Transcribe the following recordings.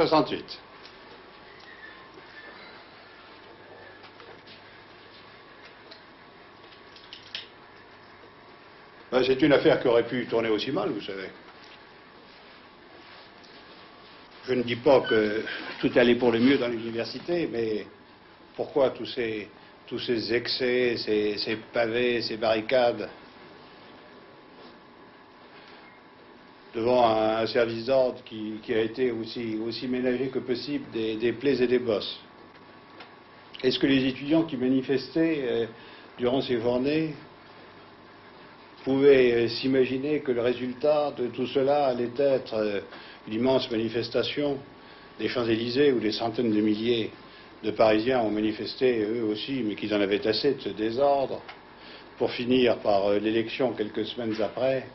1968. Ben, c'est une affaire qui aurait pu tourner aussi mal, vous savez. Je ne dis pas que tout allait pour le mieux dans l'université, mais pourquoi tous ces excès, ces pavés, ces barricades devant un service d'ordre qui a été aussi ménagé que possible des plaies et des bosses? Est-ce que les étudiants qui manifestaient durant ces journées pouvaient s'imaginer que le résultat de tout cela allait être une immense manifestation des Champs-Élysées où des centaines de milliers de Parisiens ont manifesté eux aussi, mais qu'ils en avaient assez de ce désordre, pour finir par l'élection quelques semaines après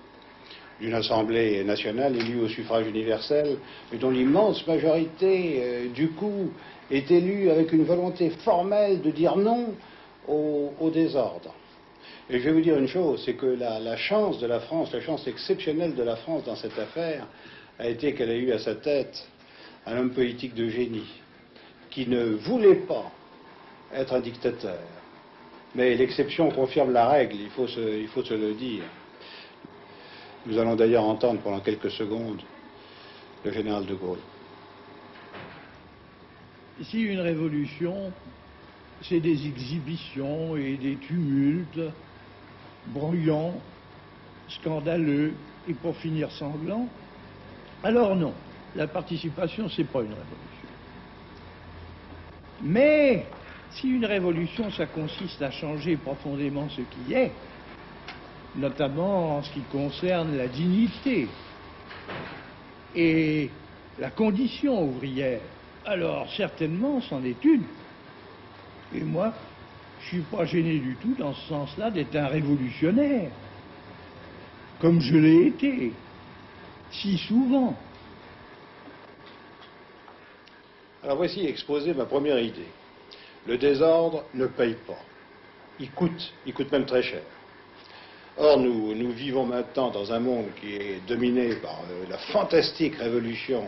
d'une Assemblée nationale élue au suffrage universel, et dont l'immense majorité, du coup, est élue avec une volonté formelle de dire non au désordre. Et je vais vous dire une chose, c'est que la chance de la France, la chance exceptionnelle de la France dans cette affaire, a été qu'elle a eu à sa tête un homme politique de génie, qui ne voulait pas être un dictateur. Mais l'exception confirme la règle, il faut se le dire. Nous allons d'ailleurs entendre pendant quelques secondes le général de Gaulle. Si une révolution, c'est des exhibitions et des tumultes bruyants, scandaleux et pour finir sanglants, alors non, la participation, c'est pas une révolution. Mais si une révolution, ça consiste à changer profondément ce qui est, notamment en ce qui concerne la dignité et la condition ouvrière, alors certainement c'en est une. Et moi, je suis pas gêné du tout dans ce sens-là d'être un révolutionnaire, comme je l'ai été, si souvent. Alors voici exposé ma première idée. Le désordre ne paye pas. Il coûte même très cher. Or, nous vivons maintenant dans un monde qui est dominé par la fantastique révolution